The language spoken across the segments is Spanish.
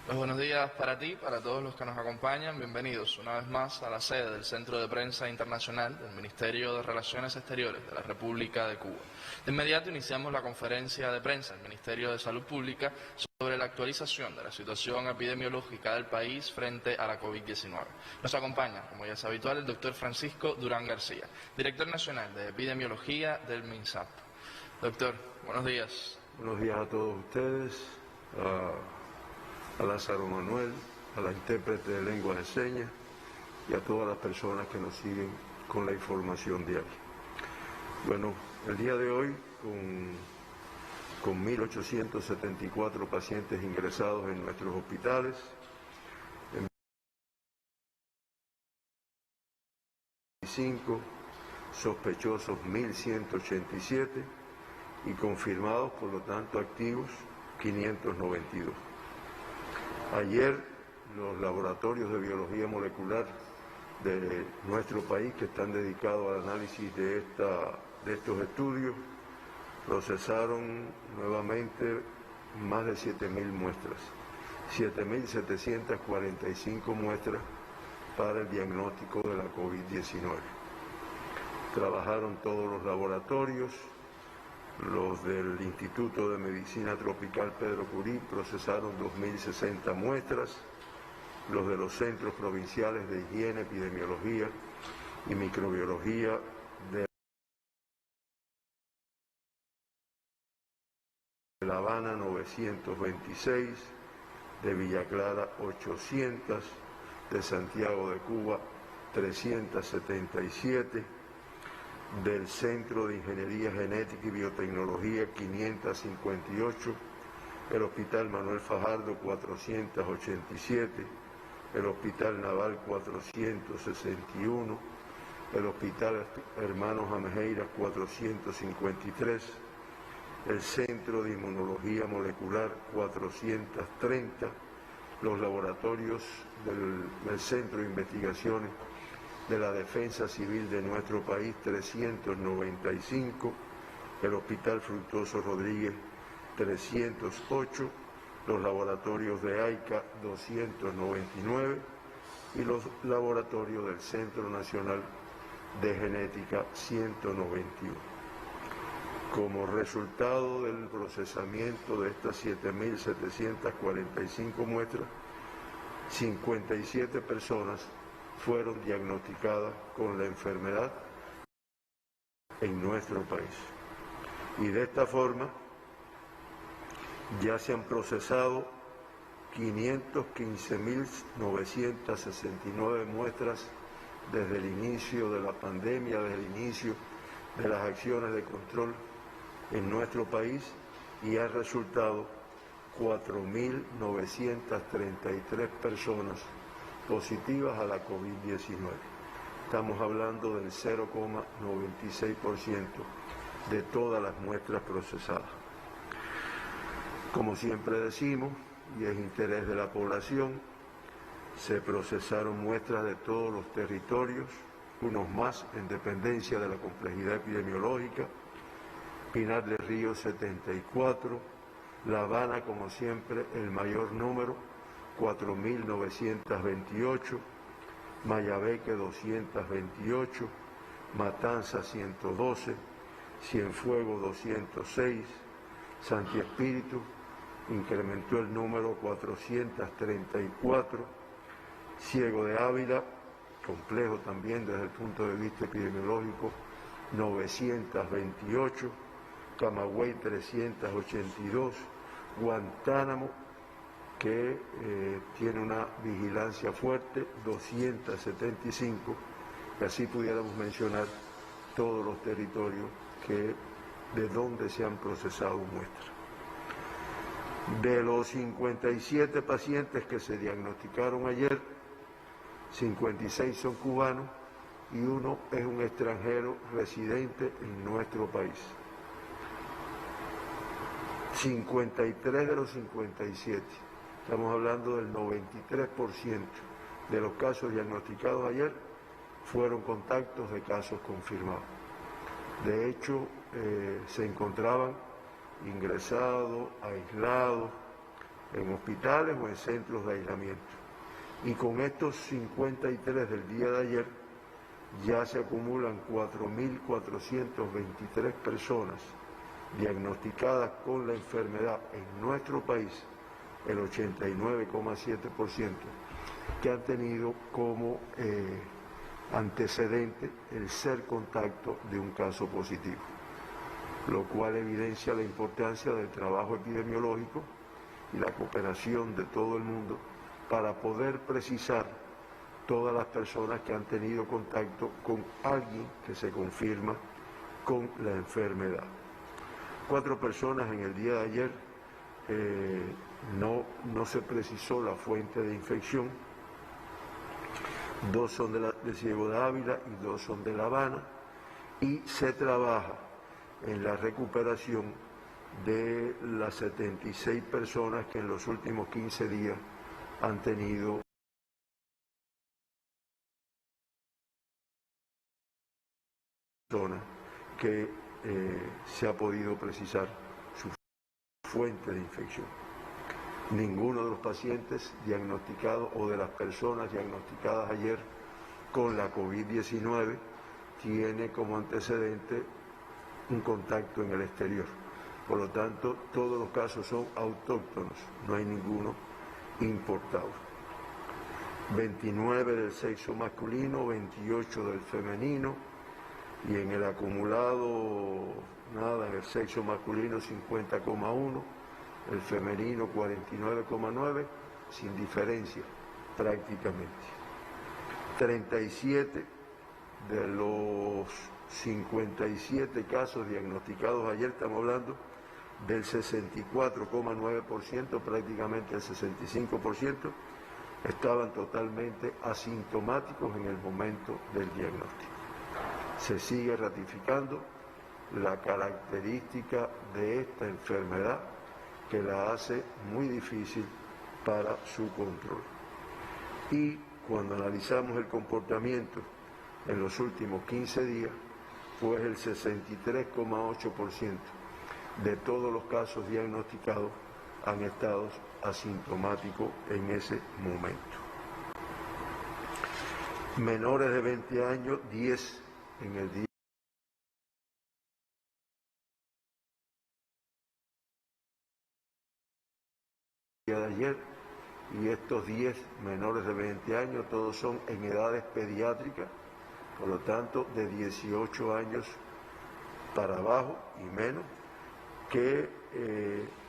Pues buenos días para ti, para todos los que nos acompañan. Bienvenidos una vez más a la sede del Centro de Prensa Internacional del Ministerio de Relaciones Exteriores de la República de Cuba. De inmediato iniciamos la conferencia de prensa del Ministerio de Salud Pública sobre la actualización de la situación epidemiológica del país frente a la COVID-19. Nos acompaña, como ya es habitual, el doctor Francisco Durán García, director nacional de Epidemiología del MINSAP. Doctor, buenos días. Buenos días a todos ustedes, a Lázaro Manuel, a la intérprete de lengua de señas y a todas las personas que nos siguen con la información diaria. Bueno, el día de hoy, con 1.874 pacientes ingresados en nuestros hospitales, en 25 sospechosos 1.187 y confirmados, por lo tanto activos, 592. Ayer los laboratorios de biología molecular de nuestro país, que están dedicados al análisis de estos estudios, procesaron nuevamente más de 7.000 muestras, 7.745 muestras para el diagnóstico de la COVID-19. Trabajaron todos los laboratorios. Los del Instituto de Medicina Tropical Pedro Curí procesaron 2.060 muestras, los de los Centros Provinciales de Higiene, Epidemiología y Microbiología de La Habana 926, de Villa Clara 800, de Santiago de Cuba 377, del Centro de Ingeniería Genética y Biotecnología 558, el Hospital Manuel Fajardo 487, el Hospital Naval 461, el Hospital Hermanos Amejeiras 453, el Centro de Inmunología Molecular 430, los laboratorios del Centro de Investigaciones de la Defensa Civil de nuestro país 395, el Hospital Fructuoso Rodríguez 308, los laboratorios de AICA 299 y los laboratorios del Centro Nacional de Genética 191. Como resultado del procesamiento de estas 7.745 muestras, 57 personas fueron diagnosticadas con la enfermedad en nuestro país. Y de esta forma ya se han procesado 515.969 muestras desde el inicio de la pandemia, desde el inicio de las acciones de control en nuestro país, y ha resultado 4.933 personas positivas a la COVID-19. Estamos hablando del 0,96% de todas las muestras procesadas. Como siempre decimos, y es interés de la población, se procesaron muestras de todos los territorios, unos más en dependencia de la complejidad epidemiológica: Pinar del Río 74, La Habana, como siempre, el mayor número, 4.928, Mayabeque 228, Matanza 112, Cienfuegos 206, Santi Espíritu incrementó el número 434, Ciego de Ávila, complejo también desde el punto de vista epidemiológico, 928, Camagüey 382, Guantánamo, que tiene una vigilancia fuerte, 275, y así pudiéramos mencionar todos los territorios de donde se han procesado muestras. De los 57 pacientes que se diagnosticaron ayer, 56 son cubanos y uno es un extranjero residente en nuestro país. 53 de los 57. Estamos hablando del 93% de los casos diagnosticados ayer fueron contactos de casos confirmados. De hecho, se encontraban ingresados, aislados, en hospitales o en centros de aislamiento. Y con estos 53 del día de ayer, ya se acumulan 4.423 personas diagnosticadas con la enfermedad en nuestro país, el 89,7%, que han tenido como antecedente el ser contacto de un caso positivo, lo cual evidencia la importancia del trabajo epidemiológico y la cooperación de todo el mundo para poder precisar todas las personas que han tenido contacto con alguien que se confirma con la enfermedad. 4 personas en el día de ayer, no se precisó la fuente de infección, 2 son de Ciego de Ávila y 2 son de La Habana, y se trabaja en la recuperación de las 76 personas que en los últimos 15 días han tenido que se ha podido precisar su fuente de infección. Ninguno de los pacientes diagnosticados o de las personas diagnosticadas ayer con la COVID-19 tiene como antecedente un contacto en el exterior. Por lo tanto, todos los casos son autóctonos, no hay ninguno importado. 29 del sexo masculino, 28 del femenino, y en el acumulado, nada, en el sexo masculino 50,1, el femenino 49,9, sin diferencia prácticamente. 37 de los 57 casos diagnosticados ayer, estamos hablando del 64,9%, prácticamente el 65%, estaban totalmente asintomáticos en el momento del diagnóstico. Se sigue ratificando la característica de esta enfermedad que la hace muy difícil para su control. Y cuando analizamos el comportamiento en los últimos 15 días, pues el 63,8% de todos los casos diagnosticados han estado asintomáticos en ese momento. Menores de 20 años, 10 en el día de ayer, y estos 10 menores de 20 años todos son en edades pediátricas, por lo tanto de 18 años para abajo y menos, que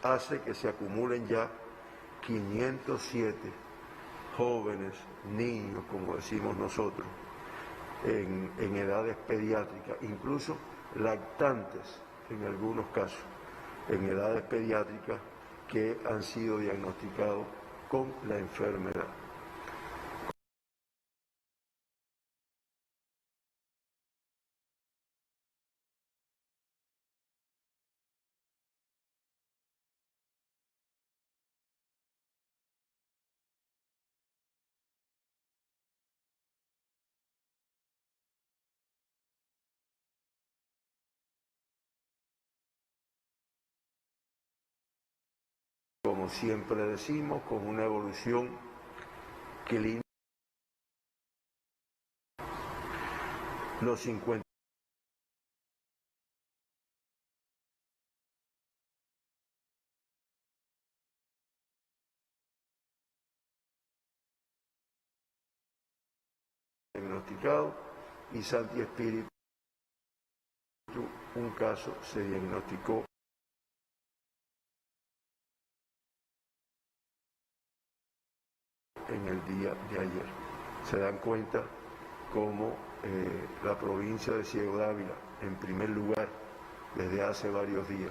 hace que se acumulen ya 507 jóvenes, niños, como decimos nosotros, en edades pediátricas, incluso lactantes en algunos casos, en edades pediátricas que han sido diagnosticados con la enfermedad. Como siempre decimos, con una evolución clínica. Los 50 diagnosticados, y Santi Espíritu, un caso se diagnosticó en el día de ayer. Se dan cuenta cómo la provincia de Ciego de Ávila, en primer lugar, desde hace varios días,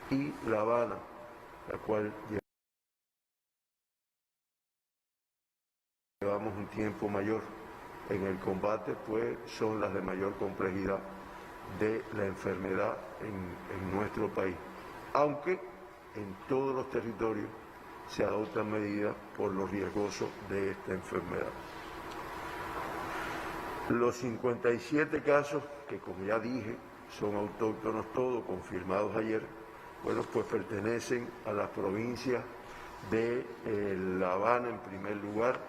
y La Habana, la cual llevamos un tiempo mayor en el combate, pues son las de mayor complejidad de la enfermedad en nuestro país, aunque en todos los territorios se adoptan medidas por lo riesgoso de esta enfermedad. Los 57 casos, que como ya dije, son autóctonos todos, confirmados ayer, bueno, pues pertenecen a las provincias de La Habana en primer lugar,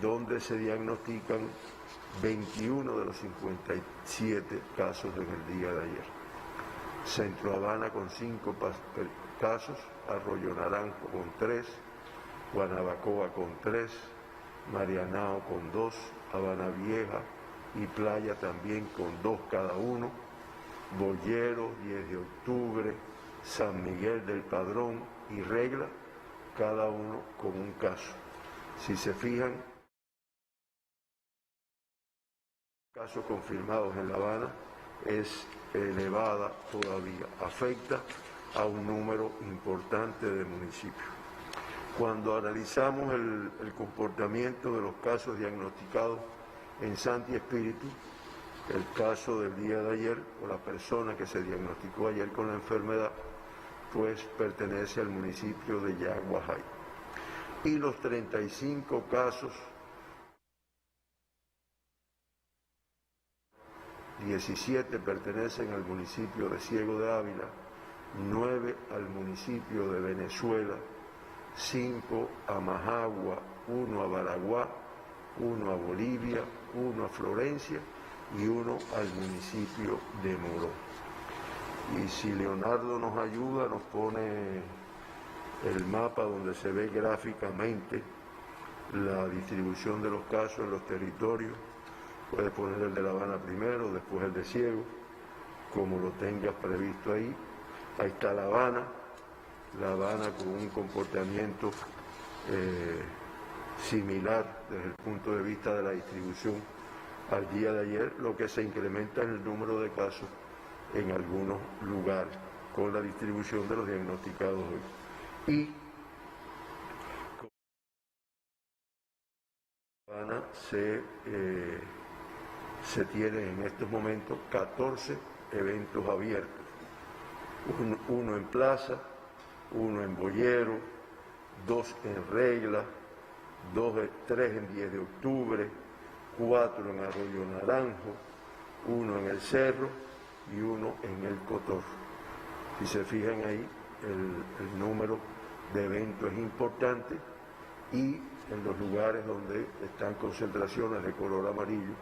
donde se diagnostican 21 de los 57 casos en el día de ayer. Centro Habana con 5 casos, Arroyo Naranjo con 3, Guanabacoa con 3, Marianao con 2, Habana Vieja y Playa también con 2 cada uno, Boyero, 10 de octubre, San Miguel del Padrón y Regla, cada uno con un caso. Si se fijan, casos confirmados en La Habana es elevada todavía, afecta a un número importante de municipios. Cuando analizamos el comportamiento de los casos diagnosticados en Santi Espíritu, el caso del día de ayer, o la persona que se diagnosticó ayer con la enfermedad, pues pertenece al municipio de Yaguajay. Y los 35 casos, 17 pertenecen al municipio de Ciego de Ávila, 9 al municipio de Venezuela, 5 a Majagua, 1 a Baraguá, 1 a Bolivia, 1 a Florencia y 1 al municipio de Morón. Y si Leonardo nos ayuda, nos pone el mapa donde se ve gráficamente la distribución de los casos en los territorios. Puedes poner el de La Habana primero, después el de Ciego, como lo tengas previsto ahí. Ahí está La Habana con un comportamiento similar desde el punto de vista de la distribución al día de ayer, lo que se incrementa en el número de casos en algunos lugares, con la distribución de los diagnosticados hoy. Y La Habana se tienen en estos momentos 14 eventos abiertos, uno en Plaza, 1 en Boyero, 2 en Regla, 3 en 10 de octubre, 4 en Arroyo Naranjo, 1 en El Cerro y 1 en El Cotorro. Si se fijan ahí, el número de eventos es importante y en los lugares donde están concentraciones de color amarillo,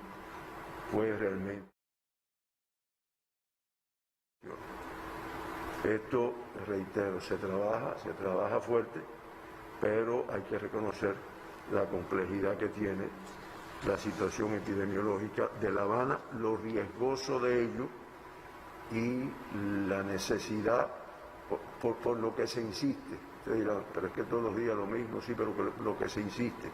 pues realmente esto, reitero, se trabaja fuerte, pero hay que reconocer la complejidad que tiene la situación epidemiológica de La Habana, lo riesgoso de ello y la necesidad por lo que se insiste. Ustedes dirán, pero es que todos los días lo mismo, sí, pero lo que se insiste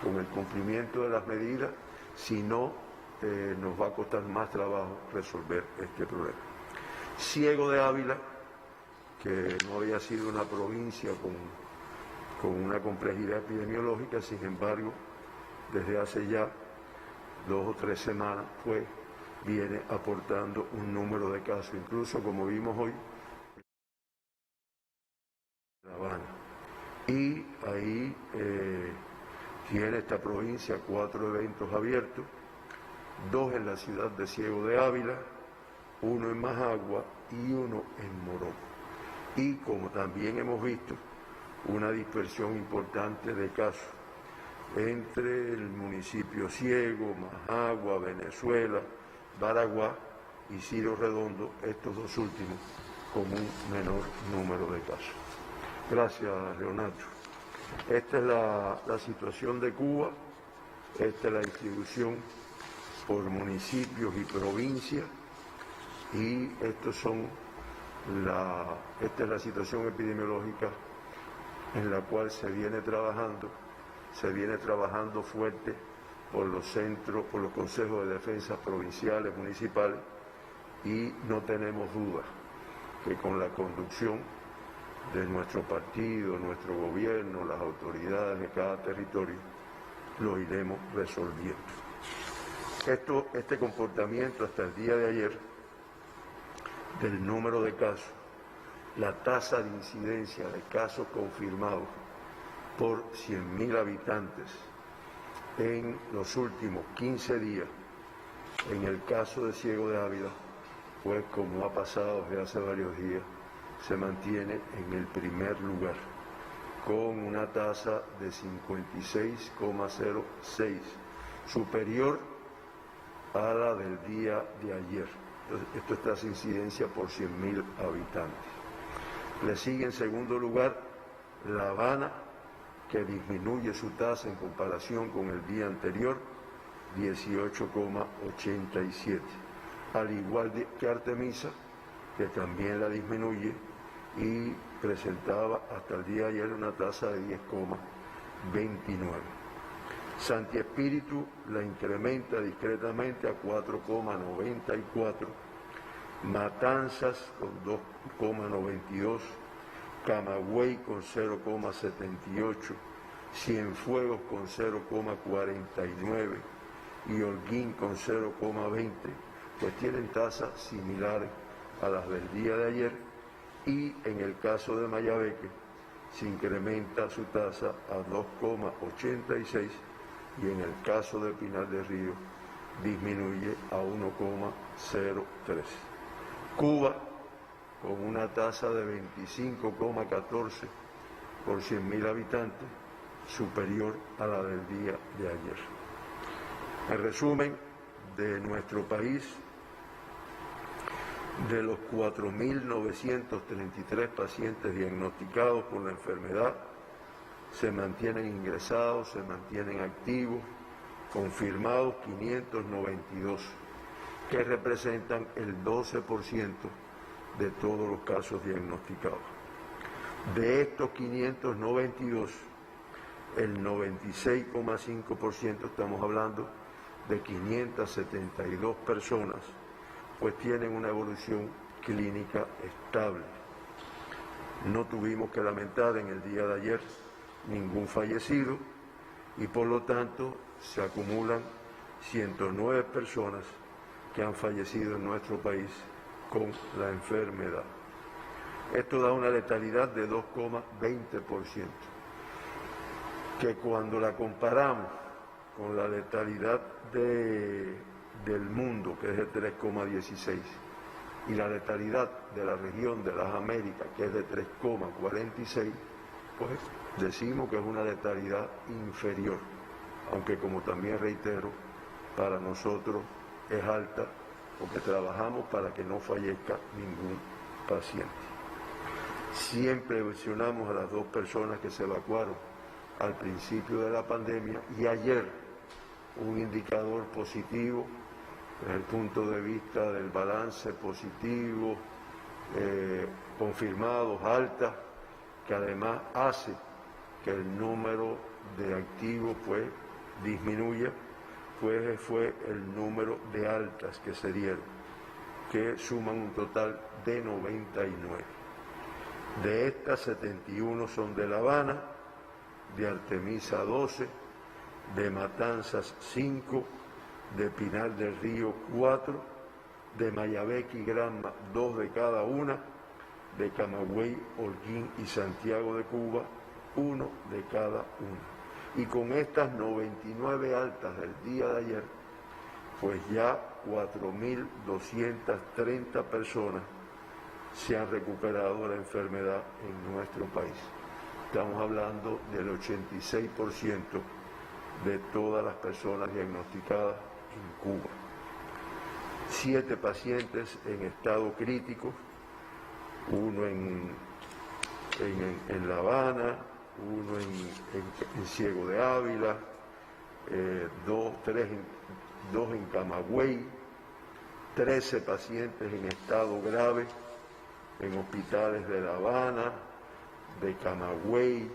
con el cumplimiento de las medidas, si no, nos va a costar más trabajo resolver este problema. Ciego de Ávila, que no había sido una provincia con una complejidad epidemiológica, sin embargo, desde hace ya 2 o 3 semanas, pues viene aportando un número de casos, incluso como vimos hoy, en La Habana. Y ahí tiene esta provincia 4 eventos abiertos, 2 en la ciudad de Ciego de Ávila, 1 en Majagua y 1 en Morón. Y como también hemos visto, una dispersión importante de casos entre el municipio Ciego, Majagua, Venezuela, Baraguá y Ciro Redondo, estos 2 últimos con un menor número de casos. Gracias, Leonardo. Esta es la situación de Cuba, esta es la distribución por municipios y provincias y esta es la situación epidemiológica en la cual se viene trabajando fuerte por los centros, por los consejos de defensa provinciales, municipales, y no tenemos duda que con la conducción de nuestro partido, nuestro gobierno, las autoridades de cada territorio, lo iremos resolviendo. Este comportamiento hasta el día de ayer, del número de casos, la tasa de incidencia de casos confirmados por 100.000 habitantes en los últimos 15 días, en el caso de Ciego de Ávila, pues como ha pasado desde hace varios días, se mantiene en el primer lugar, con una tasa de 56,06, superior a la del día de ayer. Entonces, esto es tasa de incidencia por 100.000 habitantes. Le sigue en segundo lugar La Habana, que disminuye su tasa en comparación con el día anterior, 18,87, al igual que Artemisa, que también la disminuye y presentaba hasta el día de ayer una tasa de 10,29. Santi Espíritu la incrementa discretamente a 4,94, Matanzas con 2,92, Camagüey con 0,78, Cienfuegos con 0,49 y Holguín con 0,20, pues tienen tasas similares a las del día de ayer, y en el caso de Mayabeque se incrementa su tasa a 2,86 y en el caso de Pinar del Río disminuye a 1,03. Cuba, con una tasa de 25,14 por 100.000 habitantes, superior a la del día de ayer. En resumen, de nuestro país, de los 4.933 pacientes diagnosticados con la enfermedad, se mantienen ingresados, se mantienen activos, confirmados 592, que representan el 12% de todos los casos diagnosticados. De estos 592, el 96,5%, estamos hablando de 572 personas, pues tienen una evolución clínica estable. No tuvimos que lamentar en el día de ayer ningún fallecido y por lo tanto se acumulan 109 personas que han fallecido en nuestro país con la enfermedad. Esto da una letalidad de 2,20%, que cuando la comparamos con la letalidad del mundo, que es de 3,16, y la letalidad de la región de las Américas, que es de 3,46, pues decimos que es una letalidad inferior, aunque como también reitero, para nosotros es alta, porque trabajamos para que no fallezca ningún paciente. Siempre mencionamos a las 2 personas que se evacuaron al principio de la pandemia y ayer un indicador positivo desde el punto de vista del balance positivo, confirmados, altas, que además hace que el número de activos pues disminuya, pues fue el número de altas que se dieron, que suman un total de 99. De estas, 71 son de La Habana, de Artemisa 12, de Matanzas 5, de Pinar del Río 4, de Mayabeque y Granma 2 de cada una, de Camagüey, Holguín y Santiago de Cuba 1 de cada una. Y con estas 99 altas del día de ayer, pues ya 4.230 personas se han recuperado de la enfermedad en nuestro país. Estamos hablando del 86% de todas las personas diagnosticadas en Cuba. 7 pacientes en estado crítico, uno en La Habana, uno en Ciego de Ávila, 2 en Camagüey, 13 pacientes en estado grave en hospitales de La Habana, de Camagüey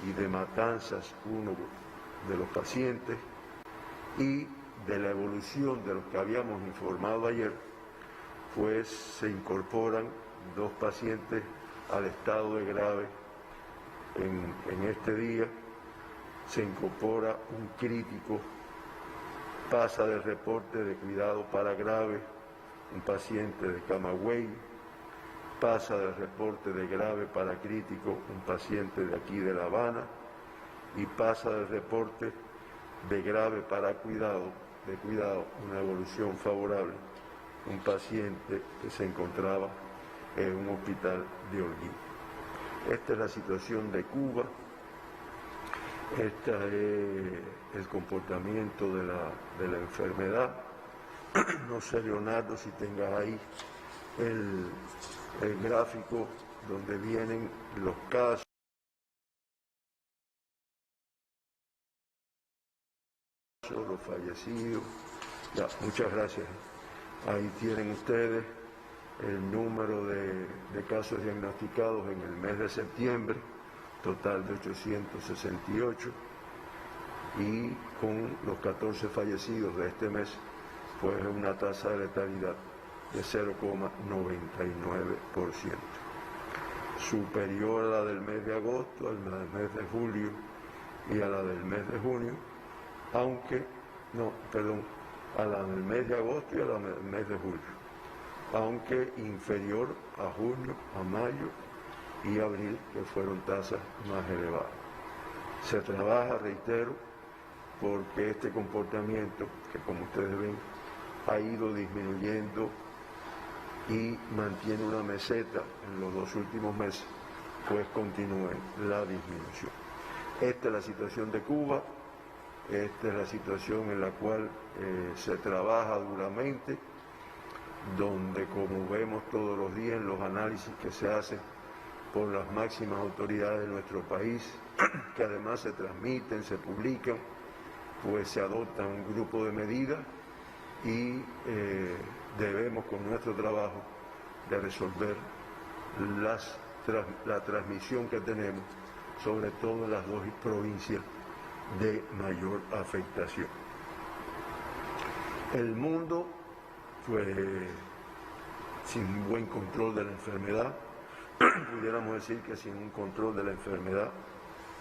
y de Matanzas, uno de los pacientes, y de la evolución de los que habíamos informado ayer, pues se incorporan 2 pacientes al estado de grave en este día, se incorpora un crítico, pasa del reporte de cuidado para grave un paciente de Camagüey, pasa del reporte de grave para crítico un paciente de aquí de La Habana y pasa del reporte de grave para cuidado, una evolución favorable, un paciente que se encontraba en un hospital de Holguín. Esta es la situación de Cuba, este es el comportamiento de la enfermedad. No sé, Leonardo, si tengas ahí el gráfico donde vienen los casos, los fallecidos. Ya, muchas gracias. Ahí tienen ustedes el número de casos diagnosticados en el mes de septiembre, total de 868, y con los 14 fallecidos de este mes, pues una tasa de letalidad de 0,99%, superior a la del mes de agosto, a la del mes de julio y a la del mes de junio, a la del mes de agosto y a la del mes de julio, aunque inferior a junio, a mayo y abril, que fueron tasas más elevadas. Se trabaja, reitero, porque este comportamiento, que como ustedes ven, ha ido disminuyendo y mantiene una meseta en los 2 últimos meses, pues continúe la disminución. Esta es la situación de Cuba, esta es la situación en la cual se trabaja duramente, donde, como vemos todos los días en los análisis que se hacen por las máximas autoridades de nuestro país, que además se transmiten, se publican, pues se adopta un grupo de medidas y debemos con nuestro trabajo de resolver la transmisión que tenemos, sobre todo en las 2 provincias de mayor afectación. El mundo, pues, sin buen control de la enfermedad, pudiéramos decir que sin un control de la enfermedad,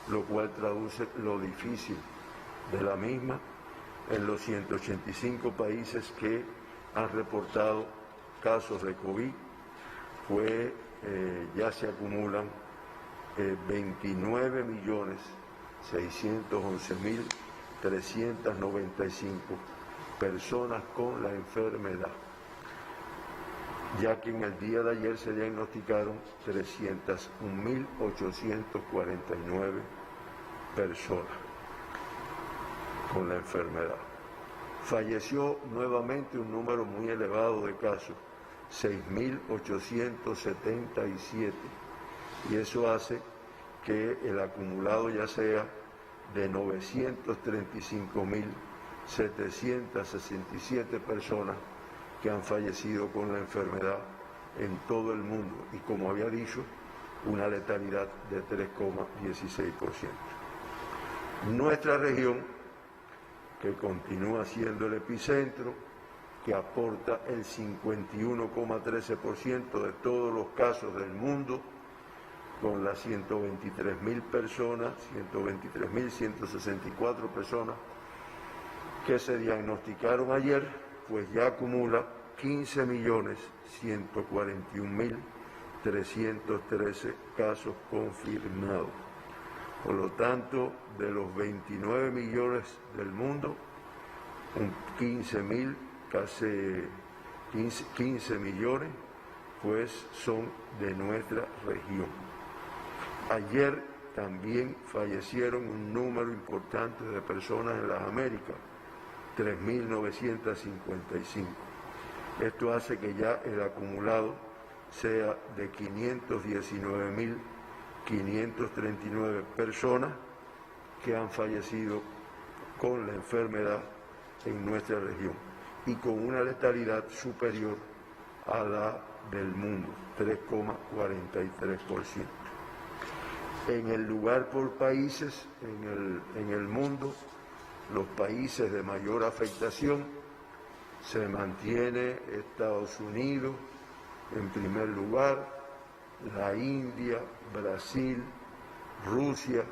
lo cual traduce lo difícil de la misma, en los 185 países que han reportado casos de COVID, pues ya se acumulan 29.611.395 personas con la enfermedad, ya que en el día de ayer se diagnosticaron 301.849 personas con la enfermedad. Falleció nuevamente un número muy elevado de casos, 6.877, y eso hace que el acumulado ya sea de 935.767 personas que han fallecido con la enfermedad en todo el mundo, y como había dicho, una letalidad de 3,16%. Nuestra región, que continúa siendo el epicentro, que aporta el 51,13% de todos los casos del mundo, con las 123.000 personas, 123.164 personas que se diagnosticaron ayer, pues ya acumula 15.141.313 casos confirmados. Por lo tanto, de los 29 millones del mundo, 15 millones, pues son de nuestra región. Ayer también fallecieron un número importante de personas en las Américas, 3.955. Esto hace que ya el acumulado sea de 519.539 personas que han fallecido con la enfermedad en nuestra región, y con una letalidad superior a la del mundo, 3,43%. En el lugar por países, en el mundo, los países de mayor afectación, se mantiene Estados Unidos en primer lugar, la India, Brasil, Rusia,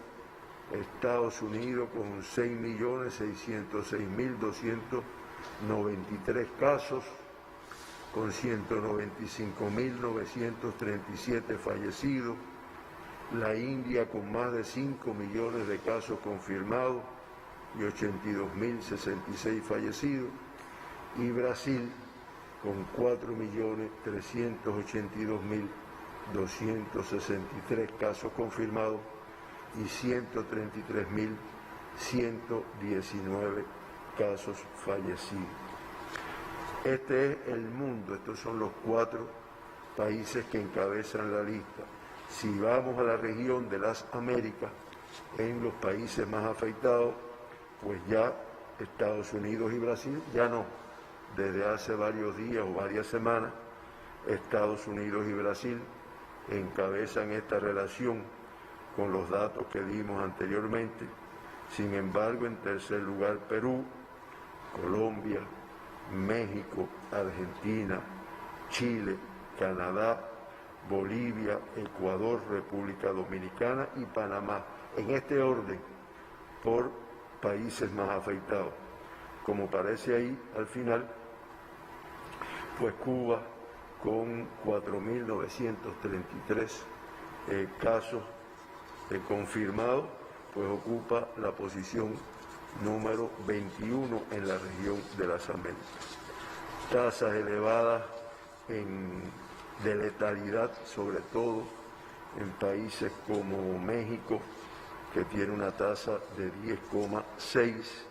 Estados Unidos con 6.606.293 casos, con 195.937 fallecidos, la India con más de 5 millones de casos confirmados y 82.066 fallecidos, y Brasil con 4.382.000 263 casos confirmados y 133.119 casos fallecidos. Este es el mundo, estos son los 4 países que encabezan la lista. Si vamos a la región de las Américas, en los países más afectados, pues ya Estados Unidos y Brasil, ya no. Desde hace varios días o varias semanas, Estados Unidos y Brasil encabezan esta relación con los datos que dimos anteriormente. Sin embargo, en tercer lugar, Perú, Colombia, México, Argentina, Chile, Canadá, Bolivia, Ecuador, República Dominicana y Panamá. En este orden, por países más afectados. Como parece ahí, al final, pues Cuba, con 4.933 casos confirmados, pues ocupa la posición número 21 en la región de las Américas. Tasas elevadas de letalidad, sobre todo en países como México, que tiene una tasa de 10,6,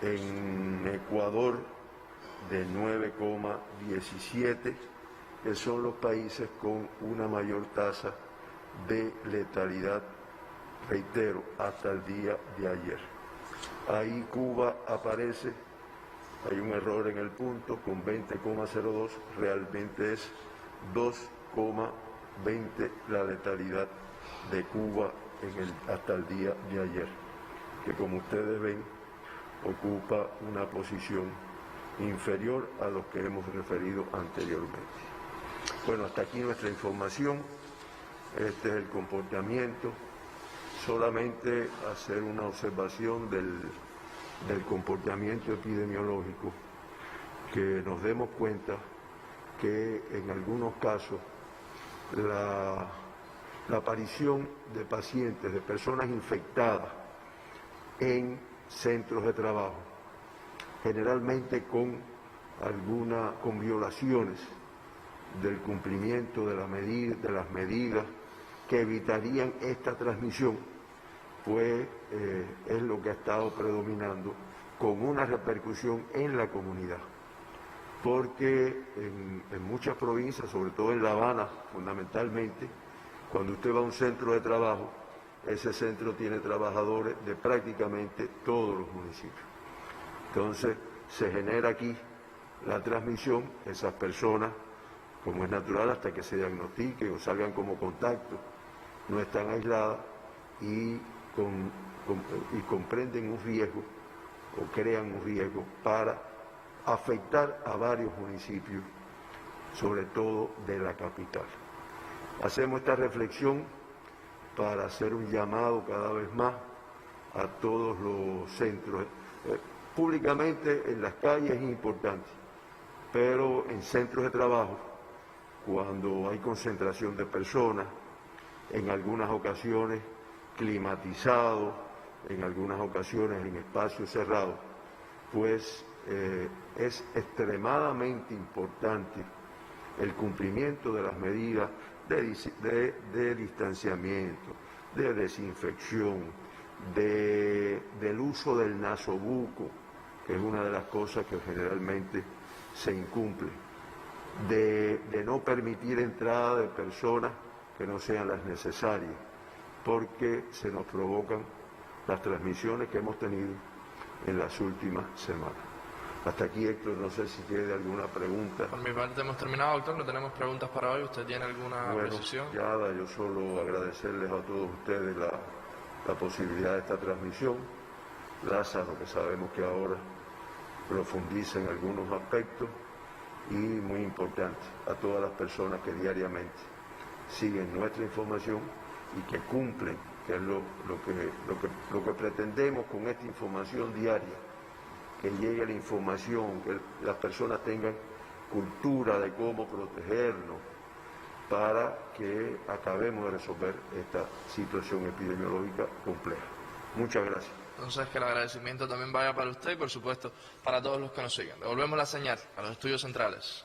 en Ecuador de 9,17, que son los países con una mayor tasa de letalidad, reitero, hasta el día de ayer. Ahí Cuba aparece, hay un error en el punto, con 20,02, realmente es 2,20 la letalidad de Cuba hasta el día de ayer, que como ustedes ven, ocupa una posición inferior a los que hemos referido anteriormente. Bueno, hasta aquí nuestra información. Este es el comportamiento. Solamente hacer una observación del comportamiento epidemiológico, que nos demos cuenta que en algunos casos la aparición de pacientes, de personas infectadas en centros de trabajo, generalmente con violaciones del cumplimiento de las medidas que evitarían esta transmisión, pues es lo que ha estado predominando, con una repercusión en la comunidad. Porque en muchas provincias, sobre todo en La Habana fundamentalmente, cuando usted va a un centro de trabajo, ese centro tiene trabajadores de prácticamente todos los municipios. Entonces, se genera aquí la transmisión, esas personas, como es natural, hasta que se diagnostiquen o salgan como contacto, no están aisladas y comprenden un riesgo o crean un riesgo para afectar a varios municipios, sobre todo de la capital. Hacemos esta reflexión para hacer un llamado cada vez más a todos los centros. Públicamente en las calles es importante, pero en centros de trabajo, cuando hay concentración de personas, en algunas ocasiones climatizados, en algunas ocasiones en espacios cerrados, pues es extremadamente importante el cumplimiento de las medidas de distanciamiento, de desinfección, del uso del nasobuco, que es una de las cosas que generalmente se incumple, de no permitir entrada de personas que no sean las necesarias, porque se nos provocan las transmisiones que hemos tenido en las últimas semanas. Hasta aquí, Héctor, no sé si tiene alguna pregunta. Por mi parte hemos terminado, doctor, no tenemos preguntas para hoy. ¿Usted tiene alguna precisión? Nada, yo solo agradecerles a todos ustedes la posibilidad de esta transmisión. Lázaro, que sabemos que ahora profundiza en algunos aspectos, y muy importante, a todas las personas que diariamente siguen nuestra información y que cumplen, que es lo que pretendemos con esta información diaria, que llegue la información, que las personas tengan cultura de cómo protegernos para que acabemos de resolver esta situación epidemiológica compleja. Muchas gracias. Entonces, que el agradecimiento también vaya para usted y, por supuesto, para todos los que nos siguen. Devolvemos la señal a los estudios centrales.